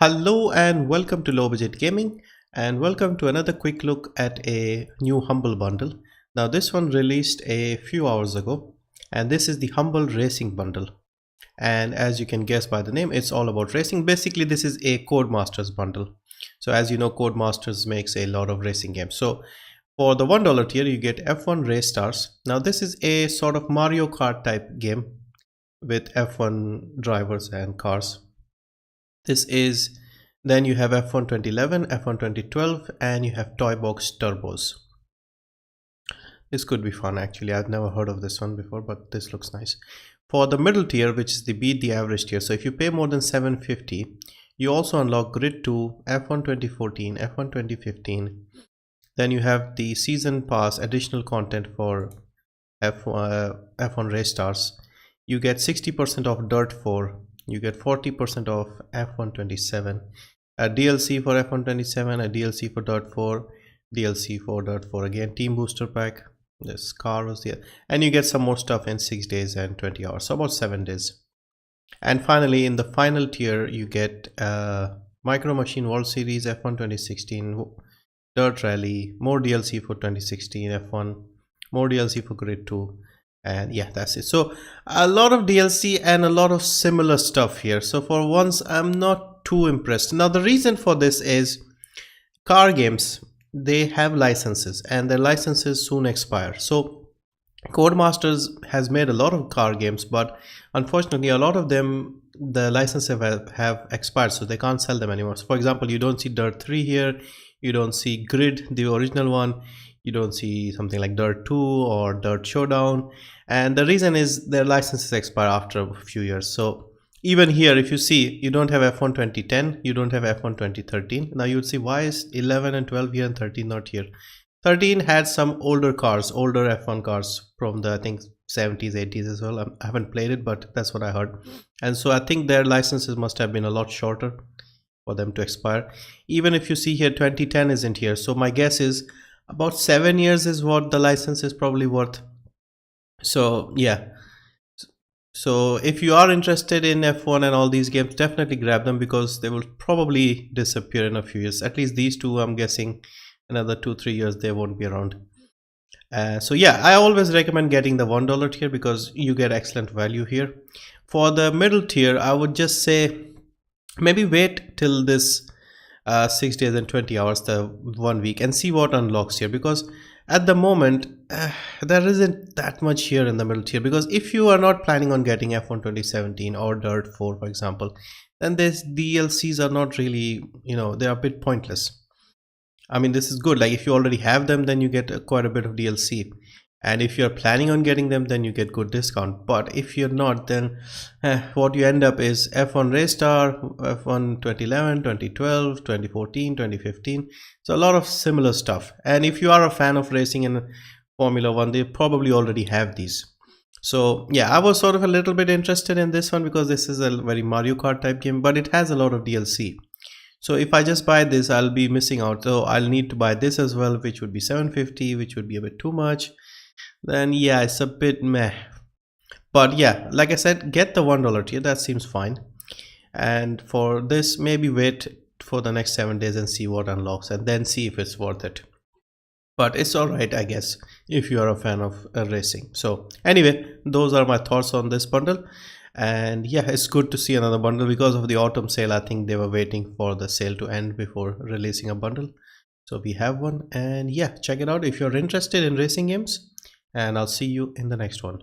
Hello and welcome to Low Budget Gaming, and welcome to another quick look at a new Humble bundle. Now this one released a few hours ago, and this is the Humble Racing bundle. And as you can guess by the name, it's all about racing. Basically this is a Codemasters bundle. So as you know, Codemasters makes a lot of racing games. So for the $1 tier you get F1 Race Stars. Now this is a sort of Mario Kart type game with F1 drivers and cars. Then you have F1 2011, F1 2012, and you have Toy Box Turbos. This could be fun actually. I've never heard of this one before, but this looks nice. For the middle tier, which is the beat the average tier, so if you pay more than $750, you also unlock Grid 2, F1 2014, F1 2015. Then you have the season pass additional content for F1 Race Stars. You get 60% off Dirt 4. You get 40% off F1 27, a DLC for F1 27, a DLC for Dirt 4, DLC for Dirt 4 again, team booster pack. This car was there, and you get some more stuff in 6 days and 20 hours, so about 7 days. And finally, in the final tier, you get Micro Machine World Series, F1 2016, Dirt Rally, more DLC for 2016 F1, more DLC for Grid 2. And yeah, that's it. So a lot of DLC and a lot of similar stuff here. So for once, I'm not too impressed. Now the reason for this is car games, they have licenses and their licenses soon expire. So Codemasters has made a lot of car games, but unfortunately a lot of them, the licenses have expired, so they can't sell them anymore. So for example, you don't see Dirt 3 here, you don't see Grid, the original one, you don't see something like Dirt 2 or Dirt Showdown, and the reason is their licenses expire after a few years. So even here, if you see, you don't have F1 2010, you don't have F1 2013. Now you would see, why is 11 and 12 here and 13 not here? 13 had some older cars, older F1 cars from the, I think, 70s, 80s as well. I haven't played it, but that's what I heard. And so I think their licenses must have been a lot shorter for them to expire. Even if you see here, 2010 isn't here. So my guess is about 7 years is what the license is probably worth. So yeah, so if you are interested in F1 and all these games, definitely grab them, because they will probably disappear in a few years. At least these two, I'm guessing another 2-3 years they won't be around. So yeah, I always recommend getting the $1 tier because you get excellent value here. For the middle tier, I would just say maybe wait till this 6 days and 20 hours, the 1 week, and see what unlocks here, because at the moment there isn't that much here in the middle tier. Because if you are not planning on getting F1 2017 or Dirt 4 for example, then these DLCs are not really, they're a bit pointless. I mean, this is good, like if you already have them, then you get quite a bit of DLC, and if you're planning on getting them, then you get good discount. But if you're not, then what you end up is F1 Race Star, F1 2011, 2012, 2014, 2015. So a lot of similar stuff. And if you are a fan of racing in Formula 1, they probably already have these. So yeah, I was sort of a little bit interested in this one because this is a very Mario Kart type game, but it has a lot of DLC. So if I just buy this, I'll be missing out. So I'll need to buy this as well, which would be $750, which would be a bit too much. Then yeah, it's a bit meh. But yeah, like I said, get the $1 tier, that seems fine. And for this, maybe wait for the next 7 days and see what unlocks, and then see if it's worth it. But it's alright, I guess, if you are a fan of racing. So anyway, those are my thoughts on this bundle. And yeah, it's good to see another bundle. Because of the autumn sale, I think they were waiting for the sale to end before releasing a bundle. So we have one, and yeah, check it out if you're interested in racing games, and I'll see you in the next one.